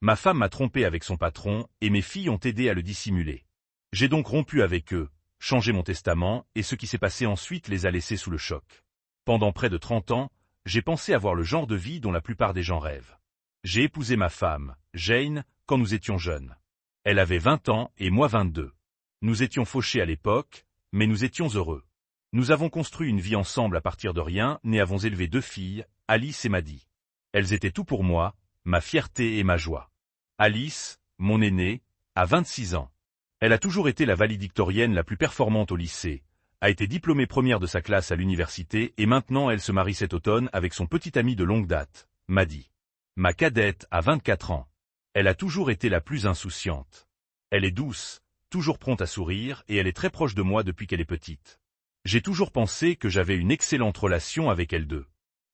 Ma femme m'a trompé avec son patron et mes filles ont aidé à le dissimuler. J'ai donc rompu avec eux, changé mon testament et ce qui s'est passé ensuite les a laissés sous le choc. Pendant près de 30 ans, j'ai pensé avoir le genre de vie dont la plupart des gens rêvent. J'ai épousé ma femme, Jane, quand nous étions jeunes. Elle avait 20 ans et moi 22. Nous étions fauchés à l'époque, mais nous étions heureux. Nous avons construit une vie ensemble à partir de rien et avons élevé 2 filles, Alice et Maddie. Elles étaient tout pour moi, ma fierté et ma joie. Alice, mon aînée, a 26 ans. Elle a toujours été la valedictorienne la plus performante au lycée, a été diplômée première de sa classe à l'université et maintenant elle se marie cet automne avec son petit ami de longue date, Maddie. Ma cadette a 24 ans. Elle a toujours été la plus insouciante. Elle est douce, toujours prompte à sourire et elle est très proche de moi depuis qu'elle est petite. J'ai toujours pensé que j'avais une excellente relation avec elles deux.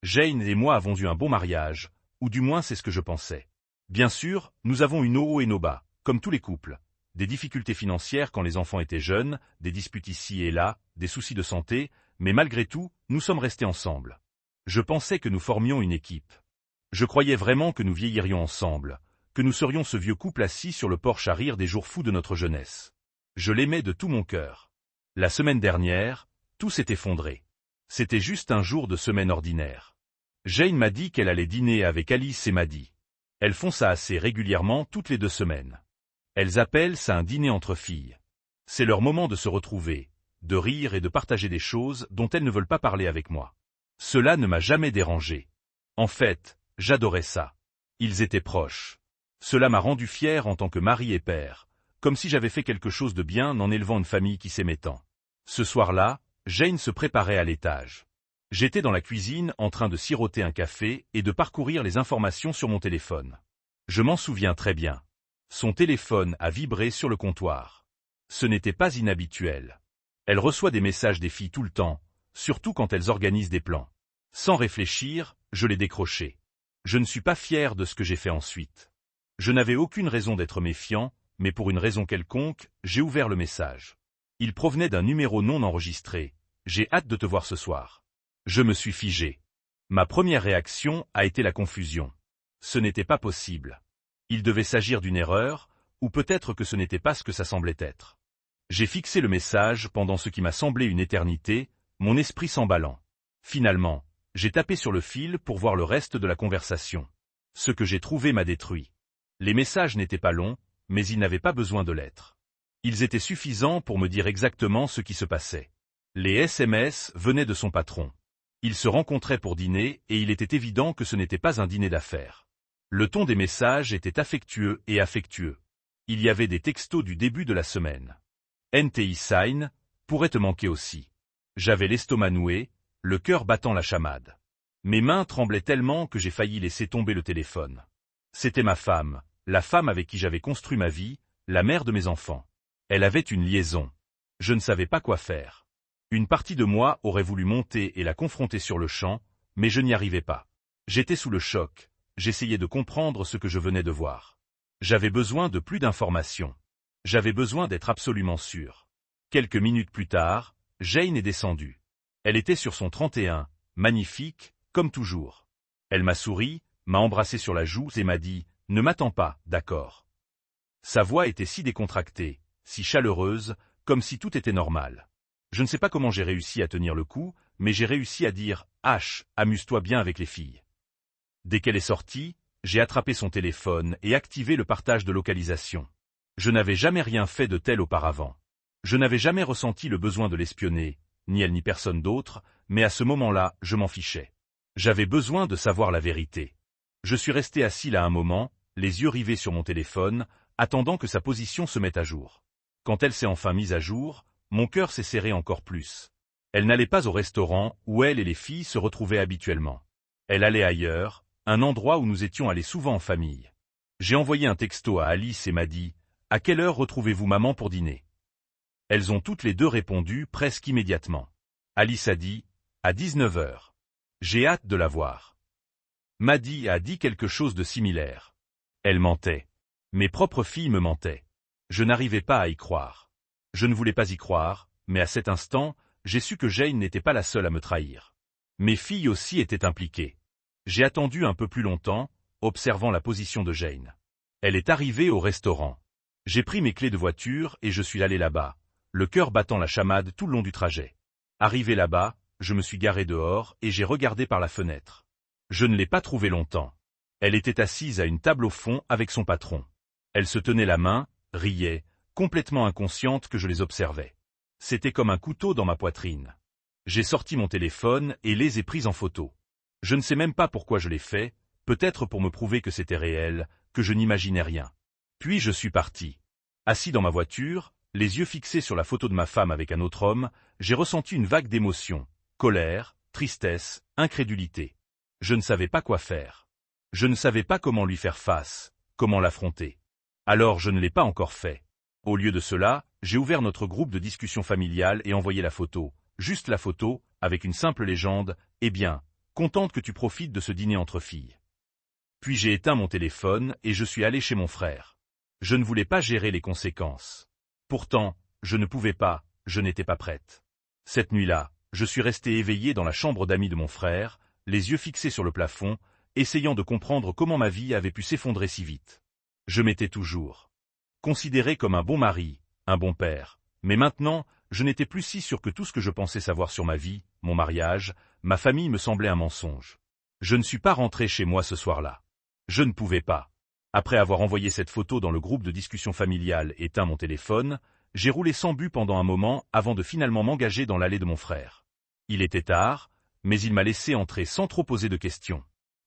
Jane et moi avons eu un bon mariage, ou du moins c'est ce que je pensais. Bien sûr, nous avons eu nos hauts et nos bas, comme tous les couples. Des difficultés financières quand les enfants étaient jeunes, des disputes ici et là, des soucis de santé, mais malgré tout, nous sommes restés ensemble. Je pensais que nous formions une équipe. Je croyais vraiment que nous vieillirions ensemble, que nous serions ce vieux couple assis sur le porche à rire des jours fous de notre jeunesse. Je l'aimais de tout mon cœur. La semaine dernière, tout s'est effondré. C'était juste un jour de semaine ordinaire. Jane m'a dit qu'elle allait dîner avec Alice et Maddie. Elles font ça assez régulièrement toutes les 2 semaines. Elles appellent ça un dîner entre filles. C'est leur moment de se retrouver, de rire et de partager des choses dont elles ne veulent pas parler avec moi. Cela ne m'a jamais dérangé. En fait, j'adorais ça. Ils étaient proches. Cela m'a rendu fier en tant que mari et père, comme si j'avais fait quelque chose de bien en élevant une famille qui s'aimait tant. Ce soir-là, Jane se préparait à l'étage. J'étais dans la cuisine en train de siroter un café et de parcourir les informations sur mon téléphone. Je m'en souviens très bien. Son téléphone a vibré sur le comptoir. Ce n'était pas inhabituel. Elle reçoit des messages des filles tout le temps, surtout quand elles organisent des plans. Sans réfléchir, je l'ai décroché. Je ne suis pas fier de ce que j'ai fait ensuite. Je n'avais aucune raison d'être méfiant, mais pour une raison quelconque, j'ai ouvert le message. Il provenait d'un numéro non enregistré. J'ai hâte de te voir ce soir. Je me suis figé. Ma première réaction a été la confusion. Ce n'était pas possible. Il devait s'agir d'une erreur, ou peut-être que ce n'était pas ce que ça semblait être. J'ai fixé le message pendant ce qui m'a semblé une éternité, mon esprit s'emballant. Finalement, j'ai tapé sur le fil pour voir le reste de la conversation. Ce que j'ai trouvé m'a détruit. Les messages n'étaient pas longs, mais ils n'avaient pas besoin de l'être. Ils étaient suffisants pour me dire exactement ce qui se passait. Les SMS venaient de son patron. Ils se rencontraient pour dîner et il était évident que ce n'était pas un dîner d'affaires. Le ton des messages était affectueux et affectueux. Il y avait des textos du début de la semaine. NTI sign, pourrait te manquer aussi. J'avais l'estomac noué, le cœur battant la chamade. Mes mains tremblaient tellement que j'ai failli laisser tomber le téléphone. C'était ma femme, la femme avec qui j'avais construit ma vie, la mère de mes enfants. Elle avait une liaison. Je ne savais pas quoi faire. Une partie de moi aurait voulu monter et la confronter sur le champ, mais je n'y arrivais pas. J'étais sous le choc, j'essayais de comprendre ce que je venais de voir. J'avais besoin de plus d'informations. J'avais besoin d'être absolument sûr. Quelques minutes plus tard, Jane est descendue. Elle était sur son 31, magnifique, comme toujours. Elle m'a souri, m'a embrassé sur la joue et m'a dit « Ne m'attends pas, d'accord ?» Sa voix était si décontractée, si chaleureuse, comme si tout était normal. Je ne sais pas comment j'ai réussi à tenir le coup, mais j'ai réussi à dire « H, amuse-toi bien avec les filles ». Dès qu'elle est sortie, j'ai attrapé son téléphone et activé le partage de localisation. Je n'avais jamais rien fait de tel auparavant. Je n'avais jamais ressenti le besoin de l'espionner, ni elle ni personne d'autre, mais à ce moment-là, je m'en fichais. J'avais besoin de savoir la vérité. Je suis resté assis là un moment, les yeux rivés sur mon téléphone, attendant que sa position se mette à jour. Quand elle s'est enfin mise à jour, mon cœur s'est serré encore plus. Elle n'allait pas au restaurant où elle et les filles se retrouvaient habituellement. Elle allait ailleurs, un endroit où nous étions allés souvent en famille. J'ai envoyé un texto à Alice et m'a dit « À quelle heure retrouvez-vous maman pour dîner ?» Elles ont toutes les deux répondu presque immédiatement. Alice a dit « À 19h. J'ai hâte de la voir. » Maddie a dit quelque chose de similaire. Elle mentait. Mes propres filles me mentaient. Je n'arrivais pas à y croire. Je ne voulais pas y croire, mais à cet instant, j'ai su que Jane n'était pas la seule à me trahir. Mes filles aussi étaient impliquées. J'ai attendu un peu plus longtemps, observant la position de Jane. Elle est arrivée au restaurant. J'ai pris mes clés de voiture et je suis allé là-bas, le cœur battant la chamade tout le long du trajet. Arrivé là-bas, je me suis garé dehors et j'ai regardé par la fenêtre. Je ne l'ai pas trouvée longtemps. Elle était assise à une table au fond avec son patron. Elle se tenait la main, riait, complètement inconsciente que je les observais. C'était comme un couteau dans ma poitrine. J'ai sorti mon téléphone et les ai prises en photo. Je ne sais même pas pourquoi je l'ai fait, peut-être pour me prouver que c'était réel, que je n'imaginais rien. Puis je suis parti. Assis dans ma voiture, les yeux fixés sur la photo de ma femme avec un autre homme, j'ai ressenti une vague d'émotions, colère, tristesse, incrédulité. Je ne savais pas quoi faire. Je ne savais pas comment lui faire face, comment l'affronter. Alors je ne l'ai pas encore fait. Au lieu de cela, j'ai ouvert notre groupe de discussion familiale et envoyé la photo, juste la photo, avec une simple légende, « Eh bien, contente que tu profites de ce dîner entre filles. » Puis j'ai éteint mon téléphone et je suis allé chez mon frère. Je ne voulais pas gérer les conséquences. Pourtant, je ne pouvais pas, je n'étais pas prête. Cette nuit-là, je suis resté éveillé dans la chambre d'amis de mon frère, les yeux fixés sur le plafond, essayant de comprendre comment ma vie avait pu s'effondrer si vite. Je m'étais toujours considéré comme un bon mari, un bon père, mais maintenant, je n'étais plus si sûr que tout ce que je pensais savoir sur ma vie, mon mariage, ma famille me semblait un mensonge. Je ne suis pas rentré chez moi ce soir-là. Je ne pouvais pas. Après avoir envoyé cette photo dans le groupe de discussion familiale et éteint mon téléphone, j'ai roulé sans but pendant un moment avant de finalement m'engager dans l'allée de mon frère. Il était tard, mais il m'a laissé entrer sans trop poser de questions.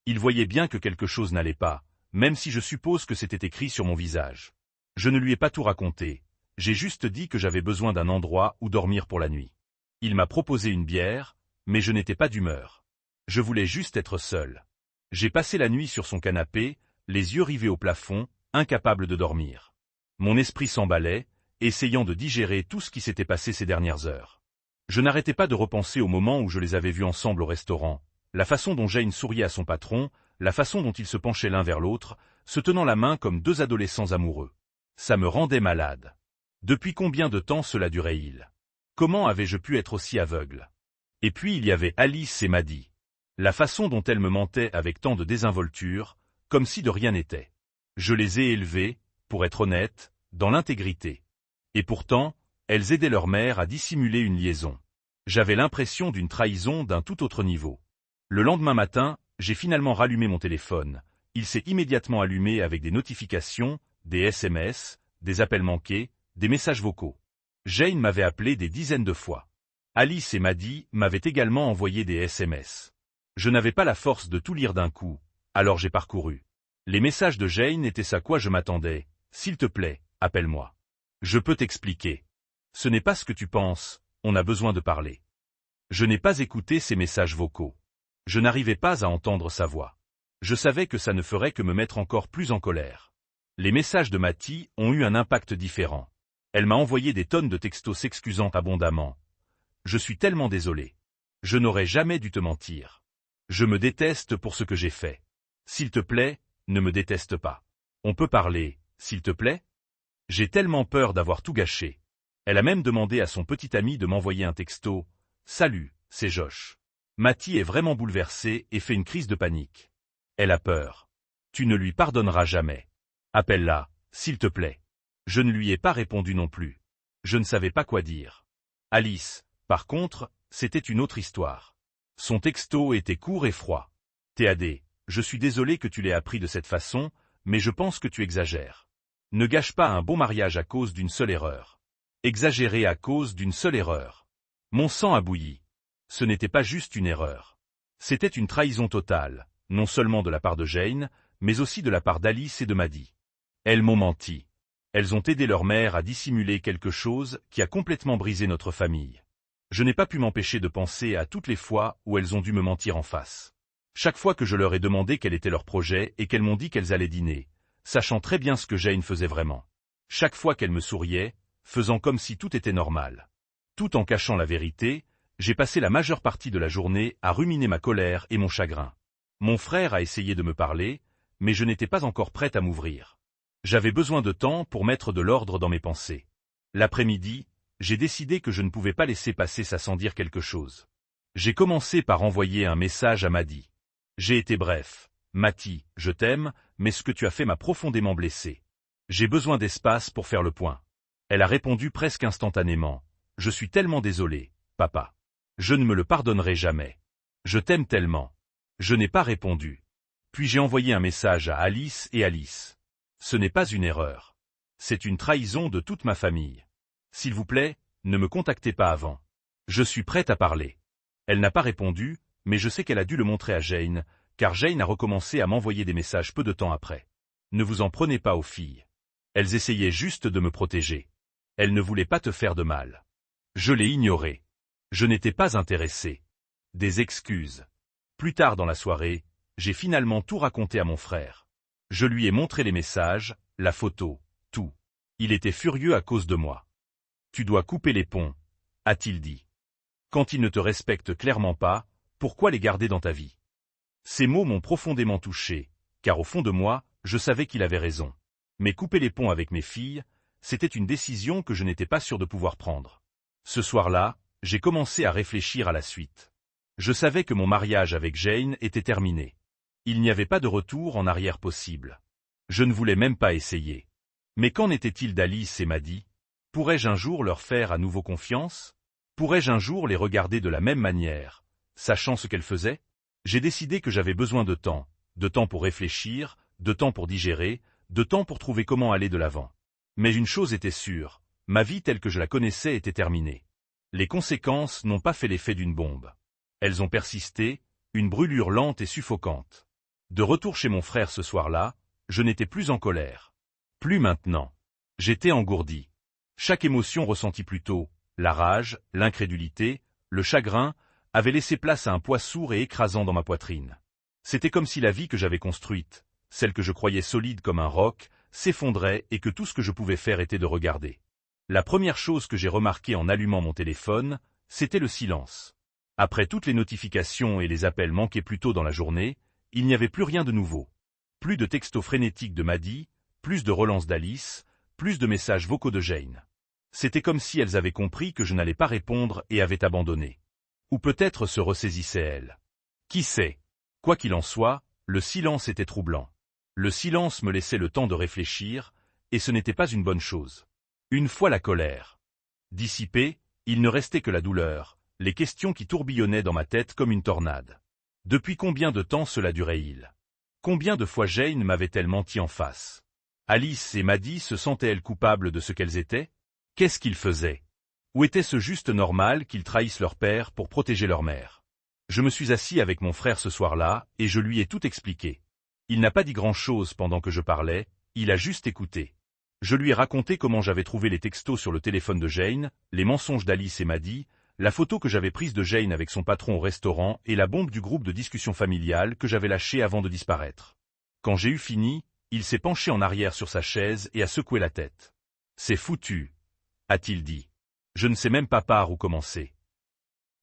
Il voyait bien que quelque chose n'allait pas, même si je suppose que c'était écrit sur mon visage. Je ne lui ai pas tout raconté, j'ai juste dit que j'avais besoin d'un endroit où dormir pour la nuit. Il m'a proposé une bière, mais je n'étais pas d'humeur. Je voulais juste être seul. J'ai passé la nuit sur son canapé, les yeux rivés au plafond, incapable de dormir. Mon esprit s'emballait, essayant de digérer tout ce qui s'était passé ces dernières heures. Je n'arrêtais pas de repenser au moment où je les avais vus ensemble au restaurant, la façon dont Jane souriait à son patron, la façon dont ils se penchaient l'un vers l'autre, se tenant la main comme deux adolescents amoureux. Ça me rendait malade. Depuis combien de temps cela durait-il? Comment avais-je pu être aussi aveugle? Et puis il y avait Alice et Maddie. La façon dont elles me mentaient avec tant de désinvolture, comme si de rien n'était. Je les ai élevées, pour être honnête, dans l'intégrité. Et pourtant, elles aidaient leur mère à dissimuler une liaison. J'avais l'impression d'une trahison d'un tout autre niveau. Le lendemain matin, j'ai finalement rallumé mon téléphone. Il s'est immédiatement allumé avec des notifications, des SMS, des appels manqués, des messages vocaux. Jane m'avait appelé des dizaines de fois. Alice et Maddie m'avaient également envoyé des SMS. Je n'avais pas la force de tout lire d'un coup, alors j'ai parcouru. Les messages de Jane étaient à quoi je m'attendais. S'il te plaît, appelle-moi. Je peux t'expliquer. Ce n'est pas ce que tu penses, on a besoin de parler. Je n'ai pas écouté ces messages vocaux. Je n'arrivais pas à entendre sa voix. Je savais que ça ne ferait que me mettre encore plus en colère. Les messages de Maddie ont eu un impact différent. Elle m'a envoyé des tonnes de textos s'excusant abondamment. Je suis tellement désolé. Je n'aurais jamais dû te mentir. Je me déteste pour ce que j'ai fait. S'il te plaît, ne me déteste pas. On peut parler, s'il te plaît? J'ai tellement peur d'avoir tout gâché. Elle a même demandé à son petit ami de m'envoyer un texto. Salut, c'est Josh. Maddie est vraiment bouleversée et fait une crise de panique. Elle a peur. Tu ne lui pardonneras jamais. Appelle-la, s'il te plaît. Je ne lui ai pas répondu non plus. Je ne savais pas quoi dire. Alice, par contre, c'était une autre histoire. Son texto était court et froid. TAD, je suis désolé que tu l'aies appris de cette façon, mais je pense que tu exagères. Ne gâche pas un bon mariage à cause d'une seule erreur. Exagérer à cause d'une seule erreur. Mon sang a bouilli. Ce n'était pas juste une erreur. C'était une trahison totale, non seulement de la part de Jane, mais aussi de la part d'Alice et de Maddie. Elles m'ont menti. Elles ont aidé leur mère à dissimuler quelque chose qui a complètement brisé notre famille. Je n'ai pas pu m'empêcher de penser à toutes les fois où elles ont dû me mentir en face. Chaque fois que je leur ai demandé quel était leur projet et qu'elles m'ont dit qu'elles allaient dîner, sachant très bien ce que Jane faisait vraiment. Chaque fois qu'elles me souriaient, faisant comme si tout était normal. Tout en cachant la vérité, j'ai passé la majeure partie de la journée à ruminer ma colère et mon chagrin. Mon frère a essayé de me parler, mais je n'étais pas encore prête à m'ouvrir. J'avais besoin de temps pour mettre de l'ordre dans mes pensées. L'après-midi, j'ai décidé que je ne pouvais pas laisser passer ça sans dire quelque chose. J'ai commencé par envoyer un message à Maddie. J'ai été bref, Mathie, je t'aime, mais ce que tu as fait m'a profondément blessé. J'ai besoin d'espace pour faire le point. Elle a répondu presque instantanément. Je suis tellement désolé, papa. Je ne me le pardonnerai jamais. Je t'aime tellement. Je n'ai pas répondu. Puis j'ai envoyé un message à Alice et Alice. Ce n'est pas une erreur. C'est une trahison de toute ma famille. S'il vous plaît, ne me contactez pas avant. Je suis prête à parler. Elle n'a pas répondu, mais je sais qu'elle a dû le montrer à Jane, car Jane a recommencé à m'envoyer des messages peu de temps après. Ne vous en prenez pas aux filles. Elles essayaient juste de me protéger. Elles ne voulaient pas te faire de mal. Je l'ai ignoré. Je n'étais pas intéressé. Des excuses. Plus tard dans la soirée, j'ai finalement tout raconté à mon frère. Je lui ai montré les messages, la photo, tout. Il était furieux à cause de moi. Tu dois couper les ponts, a-t-il dit. Quand ils ne te respectent clairement pas, pourquoi les garder dans ta vie? Ces mots m'ont profondément touché, car au fond de moi, je savais qu'il avait raison. Mais couper les ponts avec mes filles, c'était une décision que je n'étais pas sûr de pouvoir prendre. Ce soir-là, j'ai commencé à réfléchir à la suite. Je savais que mon mariage avec Jane était terminé. Il n'y avait pas de retour en arrière possible. Je ne voulais même pas essayer. Mais qu'en était-il d'Alice et Maddie? Pourrais-je un jour leur faire à nouveau confiance? Pourrais-je un jour les regarder de la même manière, sachant ce qu'elles faisaient? J'ai décidé que j'avais besoin de temps pour réfléchir, de temps pour digérer, de temps pour trouver comment aller de l'avant. Mais une chose était sûre, ma vie telle que je la connaissais était terminée. Les conséquences n'ont pas fait l'effet d'une bombe. Elles ont persisté, une brûlure lente et suffocante. De retour chez mon frère ce soir-là, je n'étais plus en colère. Plus maintenant. J'étais engourdi. Chaque émotion ressentie plus tôt, la rage, l'incrédulité, le chagrin, avait laissé place à un poids sourd et écrasant dans ma poitrine. C'était comme si la vie que j'avais construite, celle que je croyais solide comme un roc, s'effondrait et que tout ce que je pouvais faire était de regarder. La première chose que j'ai remarquée en allumant mon téléphone, c'était le silence. Après toutes les notifications et les appels manqués plus tôt dans la journée, il n'y avait plus rien de nouveau. Plus de textos frénétiques de Maddie, plus de relances d'Alice, plus de messages vocaux de Jane. C'était comme si elles avaient compris que je n'allais pas répondre et avaient abandonné. Ou peut-être se ressaisissaient-elles. Qui sait? Quoi qu'il en soit, le silence était troublant. Le silence me laissait le temps de réfléchir, et ce n'était pas une bonne chose. Une fois la colère dissipée, il ne restait que la douleur, les questions qui tourbillonnaient dans ma tête comme une tornade. Depuis combien de temps cela durait-il? Combien de fois Jane m'avait-elle menti en face? Alice et Maddie se sentaient-elles coupables de ce qu'elles étaient? Qu'est-ce qu'ils faisaient? Ou était-ce juste normal qu'ils trahissent leur père pour protéger leur mère? Je me suis assis avec mon frère ce soir-là, et je lui ai tout expliqué. Il n'a pas dit grand-chose pendant que je parlais, il a juste écouté. Je lui ai raconté comment j'avais trouvé les textos sur le téléphone de Jane, les mensonges d'Alice et Maddie, la photo que j'avais prise de Jane avec son patron au restaurant et la bombe du groupe de discussion familiale que j'avais lâchée avant de disparaître. Quand j'ai eu fini, il s'est penché en arrière sur sa chaise et a secoué la tête. « C'est foutu », a-t-il dit. Je ne sais même pas par où commencer.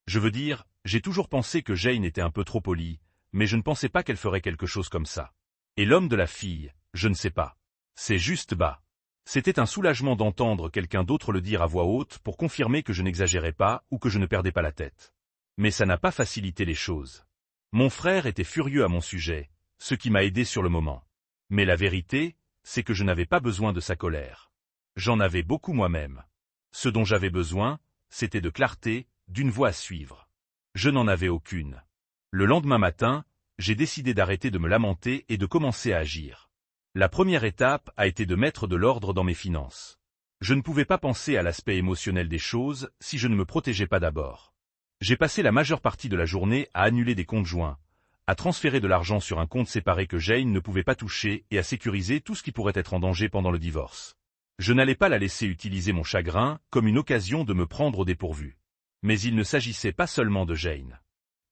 Je veux dire, j'ai toujours pensé que Jane était un peu trop polie, mais je ne pensais pas qu'elle ferait quelque chose comme ça. Et l'homme de la fille, je ne sais pas. C'est juste bas. C'était un soulagement d'entendre quelqu'un d'autre le dire à voix haute pour confirmer que je n'exagérais pas ou que je ne perdais pas la tête. Mais ça n'a pas facilité les choses. Mon frère était furieux à mon sujet, ce qui m'a aidé sur le moment. Mais la vérité, c'est que je n'avais pas besoin de sa colère. J'en avais beaucoup moi-même. Ce dont j'avais besoin, c'était de clarté, d'une voie à suivre. Je n'en avais aucune. Le lendemain matin, j'ai décidé d'arrêter de me lamenter et de commencer à agir. La première étape a été de mettre de l'ordre dans mes finances. Je ne pouvais pas penser à l'aspect émotionnel des choses si je ne me protégeais pas d'abord. J'ai passé la majeure partie de la journée à annuler des comptes joints, à transférer de l'argent sur un compte séparé que Jane ne pouvait pas toucher et à sécuriser tout ce qui pourrait être en danger pendant le divorce. Je n'allais pas la laisser utiliser mon chagrin comme une occasion de me prendre au dépourvu. Mais il ne s'agissait pas seulement de Jane.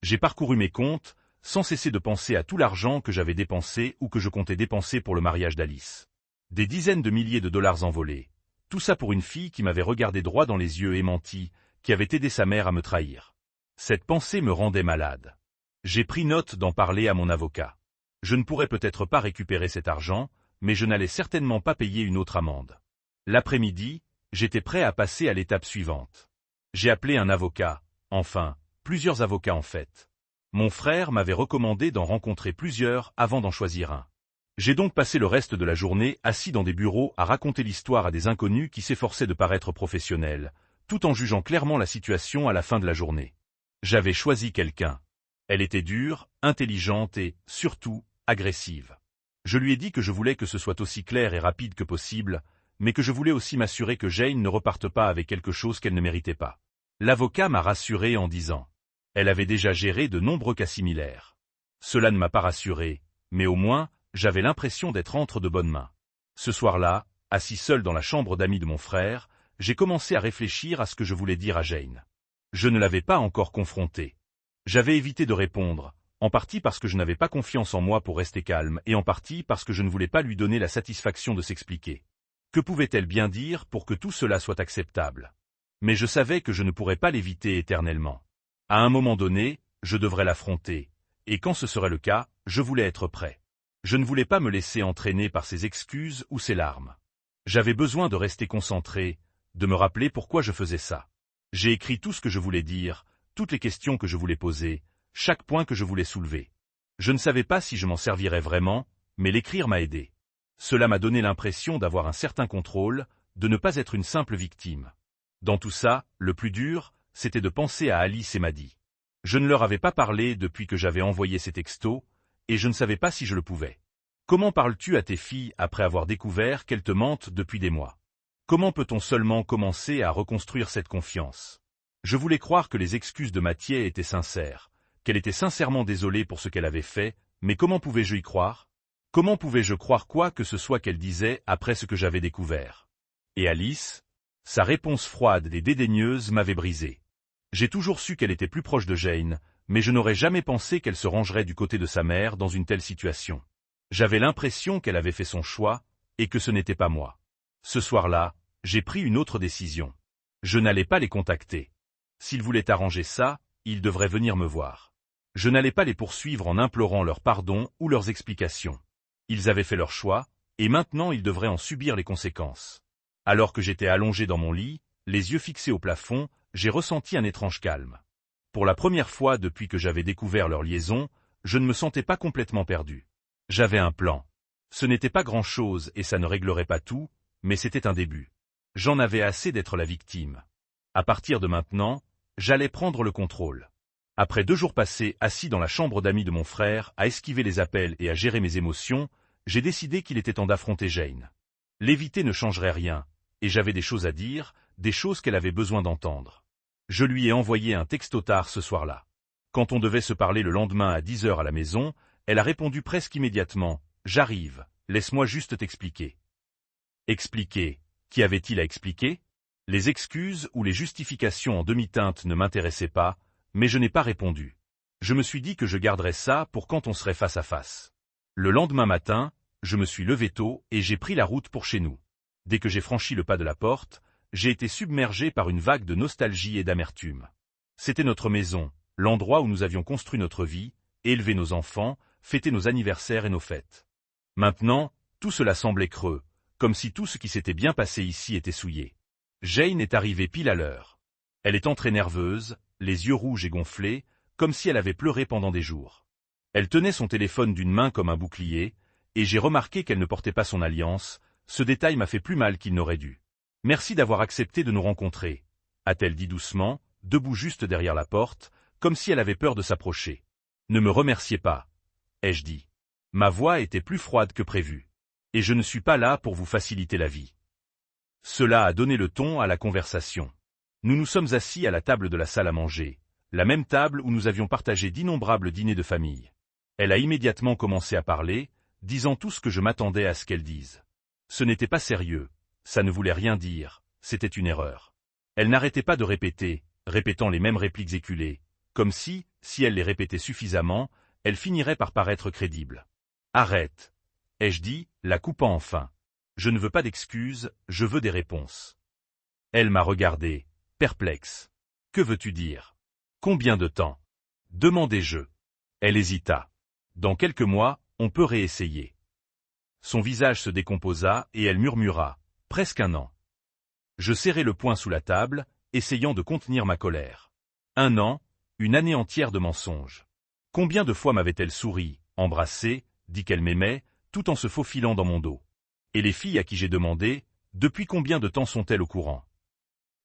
J'ai parcouru mes comptes, sans cesser de penser à tout l'argent que j'avais dépensé ou que je comptais dépenser pour le mariage d'Alice. Des dizaines de milliers de dollars envolés. Tout ça pour une fille qui m'avait regardé droit dans les yeux et menti, qui avait aidé sa mère à me trahir. Cette pensée me rendait malade. J'ai pris note d'en parler à mon avocat. Je ne pourrais peut-être pas récupérer cet argent, mais je n'allais certainement pas payer une autre amende. L'après-midi, j'étais prêt à passer à l'étape suivante. J'ai appelé un avocat, enfin, plusieurs avocats en fait. Mon frère m'avait recommandé d'en rencontrer plusieurs avant d'en choisir un. J'ai donc passé le reste de la journée assis dans des bureaux à raconter l'histoire à des inconnus qui s'efforçaient de paraître professionnels, tout en jugeant clairement la situation à la fin de la journée. J'avais choisi quelqu'un. Elle était dure, intelligente et, surtout, agressive. Je lui ai dit que je voulais que ce soit aussi clair et rapide que possible, mais que je voulais aussi m'assurer que Jane ne reparte pas avec quelque chose qu'elle ne méritait pas. L'avocat m'a rassuré en disant: elle avait déjà géré de nombreux cas similaires. Cela ne m'a pas rassuré, mais au moins, j'avais l'impression d'être entre de bonnes mains. Ce soir-là, assis seul dans la chambre d'amis de mon frère, j'ai commencé à réfléchir à ce que je voulais dire à Jane. Je ne l'avais pas encore confrontée. J'avais évité de répondre, en partie parce que je n'avais pas confiance en moi pour rester calme et en partie parce que je ne voulais pas lui donner la satisfaction de s'expliquer. Que pouvait-elle bien dire pour que tout cela soit acceptable? Mais je savais que je ne pourrais pas l'éviter éternellement. À un moment donné, je devrais l'affronter, et quand ce serait le cas, je voulais être prêt. Je ne voulais pas me laisser entraîner par ses excuses ou ses larmes. J'avais besoin de rester concentré, de me rappeler pourquoi je faisais ça. J'ai écrit tout ce que je voulais dire, toutes les questions que je voulais poser, chaque point que je voulais soulever. Je ne savais pas si je m'en servirais vraiment, mais l'écrire m'a aidé. Cela m'a donné l'impression d'avoir un certain contrôle, de ne pas être une simple victime. Dans tout ça, le plus dur, c'était de penser à Alice et Maddie. Je ne leur avais pas parlé depuis que j'avais envoyé ces textos, et je ne savais pas si je le pouvais. Comment parles-tu à tes filles après avoir découvert qu'elles te mentent depuis des mois? Comment peut-on seulement commencer à reconstruire cette confiance? Je voulais croire que les excuses de Mathieu étaient sincères, qu'elle était sincèrement désolée pour ce qu'elle avait fait, mais comment pouvais-je y croire? Comment pouvais-je croire quoi que ce soit qu'elle disait après ce que j'avais découvert? Et Alice? Sa réponse froide et dédaigneuse m'avait brisé. J'ai toujours su qu'elle était plus proche de Jane, mais je n'aurais jamais pensé qu'elle se rangerait du côté de sa mère dans une telle situation. J'avais l'impression qu'elle avait fait son choix, et que ce n'était pas moi. Ce soir-là, j'ai pris une autre décision. Je n'allais pas les contacter. S'ils voulaient arranger ça, ils devraient venir me voir. Je n'allais pas les poursuivre en implorant leur pardon ou leurs explications. Ils avaient fait leur choix, et maintenant ils devraient en subir les conséquences. Alors que j'étais allongé dans mon lit, les yeux fixés au plafond, j'ai ressenti un étrange calme. Pour la première fois depuis que j'avais découvert leur liaison, je ne me sentais pas complètement perdu. J'avais un plan. Ce n'était pas grand-chose et ça ne réglerait pas tout, mais c'était un début. J'en avais assez d'être la victime. À partir de maintenant, j'allais prendre le contrôle. Après 2 jours passés assis dans la chambre d'amis de mon frère, à esquiver les appels et à gérer mes émotions, j'ai décidé qu'il était temps d'affronter Jane. L'éviter ne changerait rien, et j'avais des choses à dire, des choses qu'elle avait besoin d'entendre. Je lui ai envoyé un texto tard ce soir-là. Quand on devait se parler le lendemain à 10 heures à la maison, elle a répondu presque immédiatement: « J'arrive, laisse-moi juste t'expliquer. » Expliquer? Qu'y avait-il à expliquer? Les excuses ou les justifications en demi-teinte ne m'intéressaient pas, mais je n'ai pas répondu. Je me suis dit que je garderais ça pour quand on serait face à face. Le lendemain matin, je me suis levé tôt et j'ai pris la route pour chez nous. Dès que j'ai franchi le pas de la porte, j'ai été submergé par une vague de nostalgie et d'amertume. C'était notre maison, l'endroit où nous avions construit notre vie, élevé nos enfants, fêté nos anniversaires et nos fêtes. Maintenant, tout cela semblait creux, comme si tout ce qui s'était bien passé ici était souillé. Jane est arrivée pile à l'heure. Elle est entrée nerveuse, les yeux rouges et gonflés, comme si elle avait pleuré pendant des jours. Elle tenait son téléphone d'une main comme un bouclier, et j'ai remarqué qu'elle ne portait pas son alliance. Ce détail m'a fait plus mal qu'il n'aurait dû. « Merci d'avoir accepté de nous rencontrer », a-t-elle dit doucement, debout juste derrière la porte, comme si elle avait peur de s'approcher. « Ne me remerciez pas, » ai-je dit. Ma voix était plus froide que prévu. Et je ne suis pas là pour vous faciliter la vie. Cela a donné le ton à la conversation. Nous nous sommes assis à la table de la salle à manger, la même table où nous avions partagé d'innombrables dîners de famille. Elle a immédiatement commencé à parler, disant tout ce que je m'attendais à ce qu'elle dise. Ce n'était pas sérieux, ça ne voulait rien dire, c'était une erreur. Elle n'arrêtait pas de répéter, répétant les mêmes répliques éculées, comme si elle les répétait suffisamment, elle finirait par paraître crédible. « Arrête !» ai-je dit, la coupant enfin. « Je ne veux pas d'excuses, je veux des réponses. » Elle m'a regardé, perplexe. « Que veux-tu dire? Combien de temps? » demandai-je. Elle hésita. « Dans quelques mois, on peut réessayer. » Son visage se décomposa et elle murmura, « Presque 1 an. » Je serrai le poing sous la table, essayant de contenir ma colère. 1 an, une année entière de mensonges. Combien de fois m'avait-elle souri, embrassé, dit qu'elle m'aimait, tout en se faufilant dans mon dos. Et les filles à qui j'ai demandé, depuis combien de temps sont-elles au courant?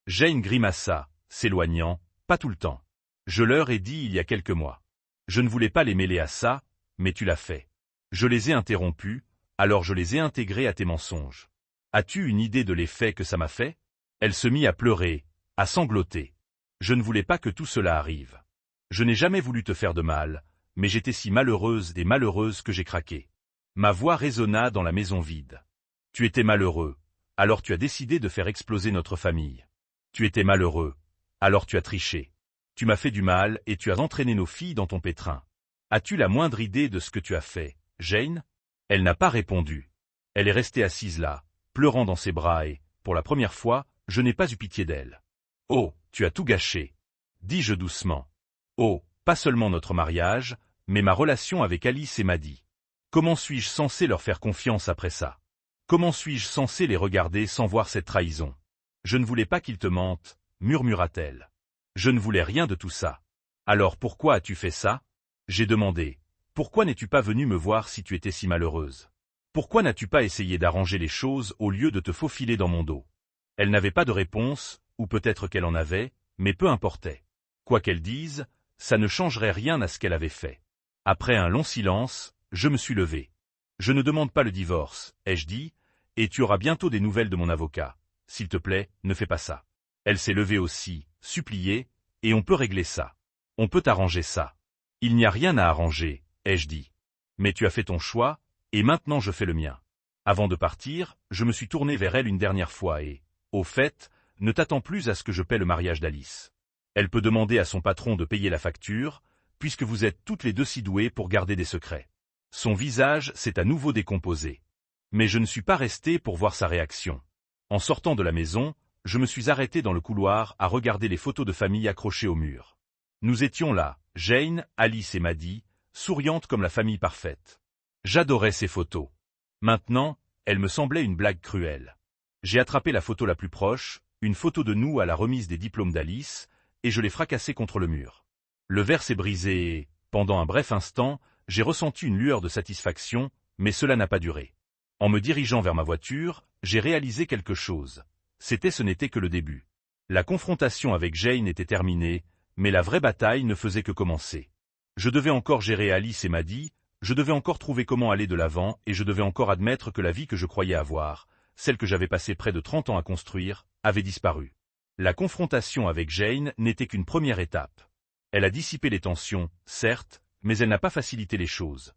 Jane grimaça, s'éloignant, pas tout le temps. Je leur ai dit il y a quelques mois. Je ne voulais pas les mêler à ça, mais tu l'as fait. Je les ai interrompus, alors je les ai intégrés à tes mensonges. As-tu une idée de l'effet que ça m'a fait? Elle se mit à pleurer, à sangloter. Je ne voulais pas que tout cela arrive. Je n'ai jamais voulu te faire de mal, mais j'étais si malheureuse et malheureuse que j'ai craqué. Ma voix résonna dans la maison vide. Tu étais malheureux, alors tu as décidé de faire exploser notre famille. Tu étais malheureux, alors tu as triché. Tu m'as fait du mal et tu as entraîné nos filles dans ton pétrin. As-tu la moindre idée de ce que tu as fait, Jane? Elle n'a pas répondu. Elle est restée assise là, pleurant dans ses bras et, pour la première fois, je n'ai pas eu pitié d'elle. Oh, tu as tout gâché, dis-je doucement. Oh, pas seulement notre mariage, mais ma relation avec Alice et Maddie. Comment suis-je censé leur faire confiance après ça? Comment suis-je censé les regarder sans voir cette trahison? Je ne voulais pas qu'ils te mentent, murmura-t-elle. Je ne voulais rien de tout ça. Alors pourquoi as-tu fait ça? J'ai demandé. Pourquoi n'es-tu pas venue me voir si tu étais si malheureuse? Pourquoi n'as-tu pas essayé d'arranger les choses au lieu de te faufiler dans mon dos? Elle n'avait pas de réponse, ou peut-être qu'elle en avait, mais peu importait. Quoi qu'elle dise, ça ne changerait rien à ce qu'elle avait fait. Après un long silence, je me suis levé. Je ne demande pas le divorce, ai-je dit, et tu auras bientôt des nouvelles de mon avocat. S'il te plaît, ne fais pas ça. Elle s'est levée aussi, suppliée, et on peut régler ça. On peut arranger ça. Il n'y a rien à arranger, ai-je dit. Mais tu as fait ton choix, et maintenant je fais le mien. Avant de partir, je me suis tourné vers elle une dernière fois et, au fait, ne t'attends plus à ce que je paie le mariage d'Alice. Elle peut demander à son patron de payer la facture, puisque vous êtes toutes les deux si douées pour garder des secrets. Son visage s'est à nouveau décomposé. Mais je ne suis pas resté pour voir sa réaction. En sortant de la maison, je me suis arrêté dans le couloir à regarder les photos de famille accrochées au mur. Nous étions là, Jane, Alice et Maddie, souriantes comme la famille parfaite. J'adorais ces photos. Maintenant, elles me semblaient une blague cruelle. J'ai attrapé la photo la plus proche, une photo de nous à la remise des diplômes d'Alice, et je l'ai fracassée contre le mur. Le verre s'est brisé et, pendant un bref instant, j'ai ressenti une lueur de satisfaction, mais cela n'a pas duré. En me dirigeant vers ma voiture, j'ai réalisé quelque chose. Ce n'était que le début. La confrontation avec Jane était terminée, mais la vraie bataille ne faisait que commencer. Je devais encore gérer Alice et Maddie, je devais encore trouver comment aller de l'avant et je devais encore admettre que la vie que je croyais avoir, celle que j'avais passé près de 30 ans à construire, avait disparu. La confrontation avec Jane n'était qu'une première étape. Elle a dissipé les tensions, certes, mais elle n'a pas facilité les choses.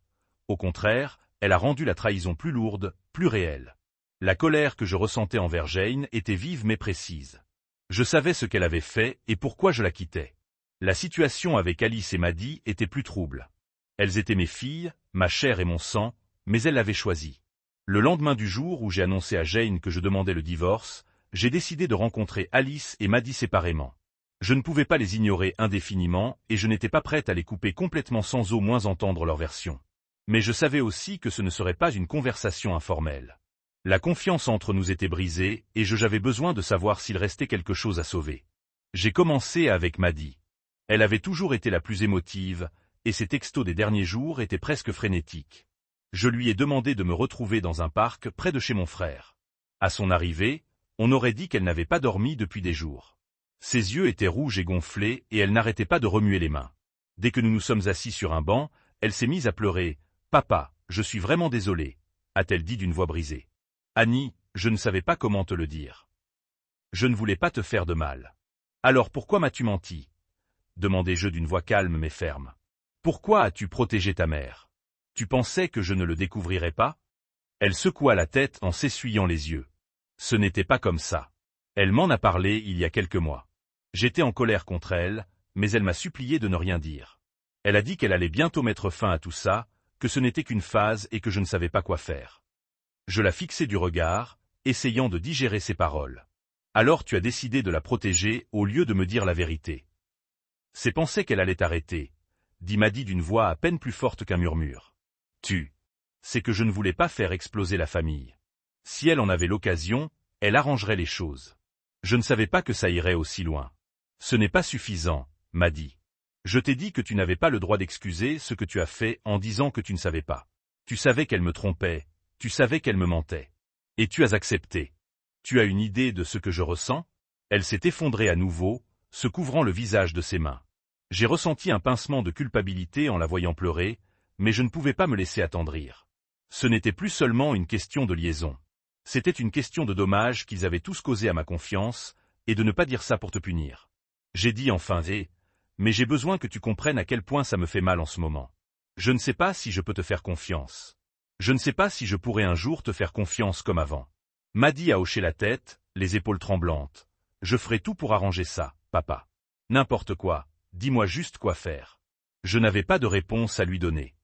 Au contraire, elle a rendu la trahison plus lourde, plus réelle. La colère que je ressentais envers Jane était vive mais précise. Je savais ce qu'elle avait fait et pourquoi je la quittais. La situation avec Alice et Maddie était plus trouble. Elles étaient mes filles, ma chair et mon sang, mais elles l'avaient choisi. Le lendemain du jour où j'ai annoncé à Jane que je demandais le divorce, j'ai décidé de rencontrer Alice et Maddie séparément. Je ne pouvais pas les ignorer indéfiniment et je n'étais pas prête à les couper complètement sans au moins entendre leur version. Mais je savais aussi que ce ne serait pas une conversation informelle. La confiance entre nous était brisée et j'avais besoin de savoir s'il restait quelque chose à sauver. J'ai commencé avec Maddie. Elle avait toujours été la plus émotive, et ses textos des derniers jours étaient presque frénétiques. Je lui ai demandé de me retrouver dans un parc près de chez mon frère. À son arrivée, on aurait dit qu'elle n'avait pas dormi depuis des jours. Ses yeux étaient rouges et gonflés et elle n'arrêtait pas de remuer les mains. Dès que nous nous sommes assis sur un banc, elle s'est mise à pleurer. « Papa, je suis vraiment désolée », a-t-elle dit d'une voix brisée. « Annie, je ne savais pas comment te le dire. Je ne voulais pas te faire de mal. Alors pourquoi m'as-tu menti ?» demandai-je d'une voix calme mais ferme. « Pourquoi as-tu protégé ta mère? Tu pensais que je ne le découvrirais pas ?» Elle secoua la tête en s'essuyant les yeux. Ce n'était pas comme ça. Elle m'en a parlé il y a quelques mois. J'étais en colère contre elle, mais elle m'a supplié de ne rien dire. Elle a dit qu'elle allait bientôt mettre fin à tout ça, que ce n'était qu'une phase et que je ne savais pas quoi faire. Je la fixai du regard, essayant de digérer ses paroles. Alors tu as décidé de la protéger au lieu de me dire la vérité. C'est penser qu'elle allait t'arrêter, dit Maddie d'une voix à peine plus forte qu'un murmure. C'est que je ne voulais pas faire exploser la famille. Si elle en avait l'occasion, elle arrangerait les choses. Je ne savais pas que ça irait aussi loin. Ce n'est pas suffisant, Maddie. Je t'ai dit que tu n'avais pas le droit d'excuser ce que tu as fait en disant que tu ne savais pas. Tu savais qu'elle me trompait, tu savais qu'elle me mentait. Et tu as accepté. Tu as une idée de ce que je ressens? Elle s'est effondrée à nouveau, se couvrant le visage de ses mains. J'ai ressenti un pincement de culpabilité en la voyant pleurer, mais je ne pouvais pas me laisser attendrir. Ce n'était plus seulement une question de liaison. C'était une question de dommage qu'ils avaient tous causé à ma confiance, et de ne pas dire ça pour te punir. J'ai dit enfin mais j'ai besoin que tu comprennes à quel point ça me fait mal en ce moment. Je ne sais pas si je peux te faire confiance. Je ne sais pas si je pourrai un jour te faire confiance comme avant. Maddy a hoché la tête, les épaules tremblantes. Je ferai tout pour arranger ça, papa. N'importe quoi, dis-moi juste quoi faire. Je n'avais pas de réponse à lui donner.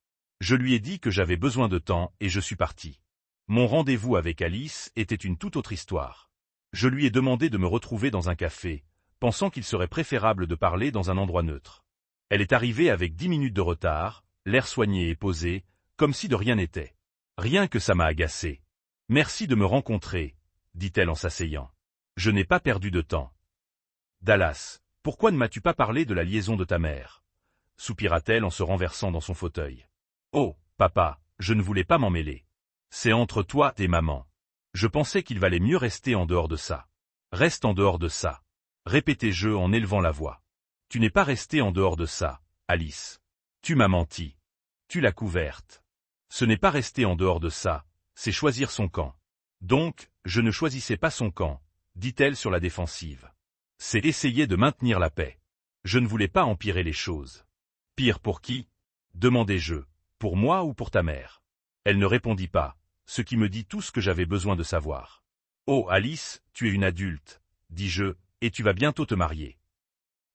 Je lui ai dit que j'avais besoin de temps et je suis parti. Mon rendez-vous avec Alice était une toute autre histoire. Je lui ai demandé de me retrouver dans un café, pensant qu'il serait préférable de parler dans un endroit neutre. Elle est arrivée avec 10 minutes de retard, l'air soigné et posé, comme si de rien n'était. Rien que ça m'a agacé. Merci de me rencontrer, dit-elle en s'asseyant. Je n'ai pas perdu de temps. Dallas, pourquoi ne m'as-tu pas parlé de la liaison de ta mère? Soupira-t-elle en se renversant dans son fauteuil. Oh, papa, je ne voulais pas m'en mêler. C'est entre toi et maman. Je pensais qu'il valait mieux rester en dehors de ça. Reste en dehors de ça. Répétais-je en élevant la voix. Tu n'es pas restée en dehors de ça, Alice. Tu m'as menti. Tu l'as couverte. Ce n'est pas rester en dehors de ça, c'est choisir son camp. Donc, je ne choisissais pas son camp, dit-elle sur la défensive. C'est essayer de maintenir la paix. Je ne voulais pas empirer les choses. Pire pour qui? Demandai-je. Pour moi ou pour ta mère? Elle ne répondit pas, ce qui me dit tout ce que j'avais besoin de savoir. Oh Alice, tu es une adulte, dis-je, et tu vas bientôt te marier.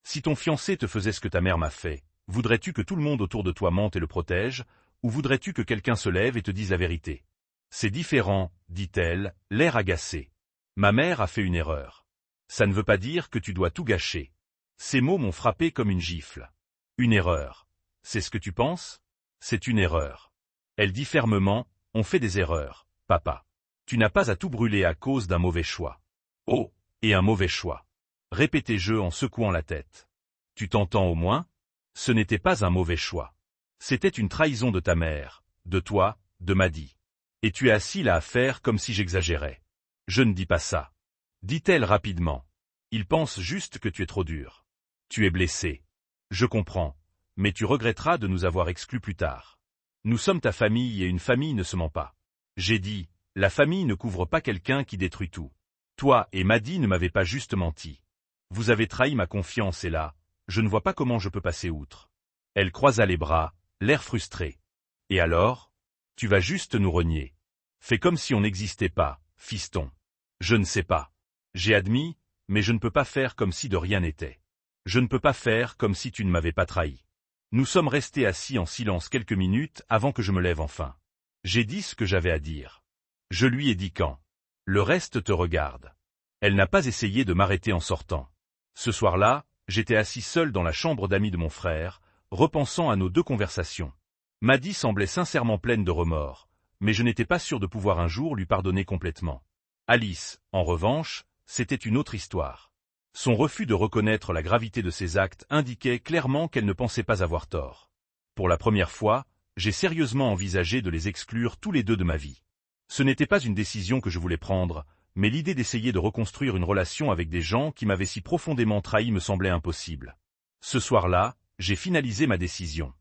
Si ton fiancé te faisait ce que ta mère m'a fait, voudrais-tu que tout le monde autour de toi mente et le protège, ou voudrais-tu que quelqu'un se lève et te dise la vérité? C'est différent, dit-elle, l'air agacé. Ma mère a fait une erreur. Ça ne veut pas dire que tu dois tout gâcher. Ces mots m'ont frappé comme une gifle. Une erreur. C'est ce que tu penses? C'est une erreur. Elle dit fermement, on fait des erreurs, papa. Tu n'as pas à tout brûler à cause d'un mauvais choix. Oh, et un mauvais choix. Répétais-je en secouant la tête. Tu t'entends au moins? Ce n'était pas un mauvais choix. C'était une trahison de ta mère, de toi, de Maddy. Et tu es assis là à faire comme si j'exagérais. Je ne dis pas ça. Dit-elle rapidement. Il pense juste que tu es trop dur. Tu es blessé. Je comprends, mais tu regretteras de nous avoir exclus plus tard. Nous sommes ta famille et une famille ne se ment pas. J'ai dit, la famille ne couvre pas quelqu'un qui détruit tout. Toi et Maddy ne m'avez pas juste menti. Vous avez trahi ma confiance et là, je ne vois pas comment je peux passer outre. Elle croisa les bras, l'air frustré. Et alors? Tu vas juste nous renier. Fais comme si on n'existait pas, fiston. Je ne sais pas. J'ai admis, mais je ne peux pas faire comme si de rien n'était. Je ne peux pas faire comme si tu ne m'avais pas trahi. Nous sommes restés assis en silence quelques minutes avant que je me lève enfin. J'ai dit ce que j'avais à dire. Je lui ai dit quand. Le reste te regarde. Elle n'a pas essayé de m'arrêter en sortant. Ce soir-là, j'étais assis seul dans la chambre d'amis de mon frère, repensant à nos deux conversations. Maddy semblait sincèrement pleine de remords, mais je n'étais pas sûr de pouvoir un jour lui pardonner complètement. Alice, en revanche, c'était une autre histoire. Son refus de reconnaître la gravité de ses actes indiquait clairement qu'elle ne pensait pas avoir tort. Pour la première fois, j'ai sérieusement envisagé de les exclure tous les deux de ma vie. Ce n'était pas une décision que je voulais prendre, mais l'idée d'essayer de reconstruire une relation avec des gens qui m'avaient si profondément trahi me semblait impossible. Ce soir-là, j'ai finalisé ma décision.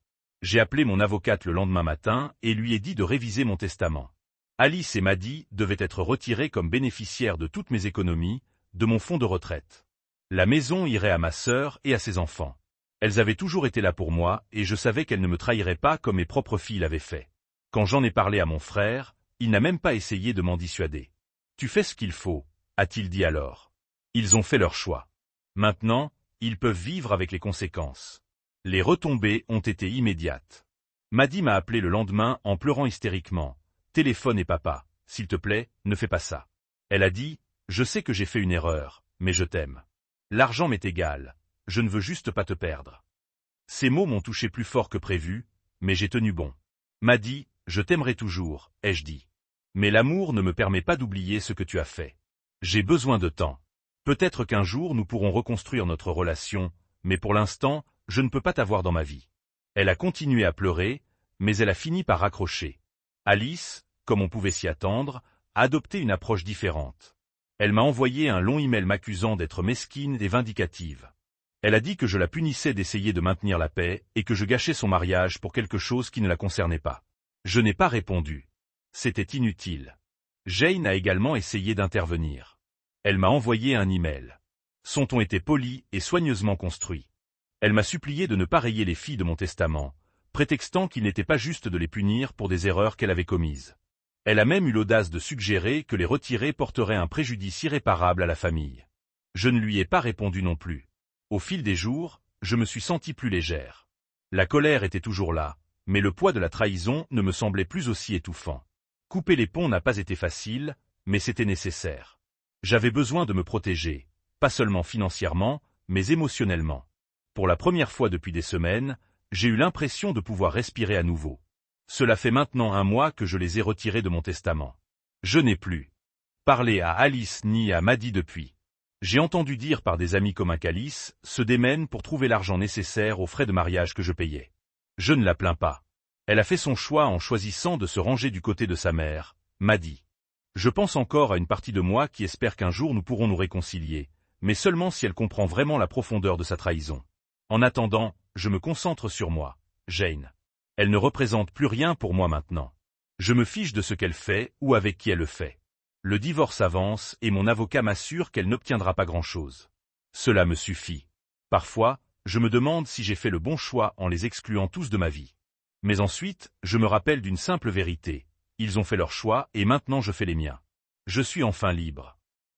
J'ai appelé mon avocate le lendemain matin et lui ai dit de réviser mon testament. Alice et Maddy devaient être retirées comme bénéficiaires de toutes mes économies, de mon fonds de retraite. La maison irait à ma sœur et à ses enfants. Elles avaient toujours été là pour moi et je savais qu'elles ne me trahiraient pas comme mes propres filles l'avaient fait. Quand j'en ai parlé à mon frère, il n'a même pas essayé de m'en dissuader. Tu fais ce qu'il faut, a-t-il dit alors. Ils ont fait leur choix. Maintenant, ils peuvent vivre avec les conséquences. Les retombées ont été immédiates. Maddy m'a appelé le lendemain en pleurant hystériquement. Téléphone et papa, s'il te plaît, ne fais pas ça. Elle a dit, je sais que j'ai fait une erreur, mais je t'aime. L'argent m'est égal, je ne veux juste pas te perdre. Ces mots m'ont touché plus fort que prévu, mais j'ai tenu bon. Maddy, je t'aimerai toujours, ai-je dit. Mais l'amour ne me permet pas d'oublier ce que tu as fait. J'ai besoin de temps. Peut-être qu'un jour nous pourrons reconstruire notre relation, mais pour l'instant, je ne peux pas t'avoir dans ma vie. Elle a continué à pleurer, mais elle a fini par raccrocher. Alice, comme on pouvait s'y attendre, a adopté une approche différente. Elle m'a envoyé un long email m'accusant d'être mesquine et vindicative. Elle a dit que je la punissais d'essayer de maintenir la paix et que je gâchais son mariage pour quelque chose qui ne la concernait pas. Je n'ai pas répondu. C'était inutile. Jane a également essayé d'intervenir. Elle m'a envoyé un email. Son ton était poli et soigneusement construit. Elle m'a supplié de ne pas rayer les filles de mon testament, prétextant qu'il n'était pas juste de les punir pour des erreurs qu'elle avait commises. Elle a même eu l'audace de suggérer que les retirer porterait un préjudice irréparable à la famille. Je ne lui ai pas répondu non plus. Au fil des jours, je me suis sentie plus légère. La colère était toujours là, mais le poids de la trahison ne me semblait plus aussi étouffant. Couper les ponts n'a pas été facile, mais c'était nécessaire. J'avais besoin de me protéger, pas seulement financièrement, mais émotionnellement. Pour la première fois depuis des semaines, j'ai eu l'impression de pouvoir respirer à nouveau. Cela fait maintenant 1 mois que je les ai retirés de mon testament. Je n'ai plus parlé à Alice ni à Maddie depuis. J'ai entendu dire par des amis communs qu'Alice se démène pour trouver l'argent nécessaire aux frais de mariage que je payais. Je ne la plains pas. Elle a fait son choix en choisissant de se ranger du côté de sa mère, Maddie. Je pense encore à une partie de moi qui espère qu'un jour nous pourrons nous réconcilier, mais seulement si elle comprend vraiment la profondeur de sa trahison. En attendant, je me concentre sur moi, Jane. Elle ne représente plus rien pour moi maintenant. Je me fiche de ce qu'elle fait ou avec qui elle le fait. Le divorce avance et mon avocat m'assure qu'elle n'obtiendra pas grand-chose. Cela me suffit. Parfois, je me demande si j'ai fait le bon choix en les excluant tous de ma vie. Mais ensuite, je me rappelle d'une simple vérité. Ils ont fait leur choix et maintenant je fais les miens. Je suis enfin libre.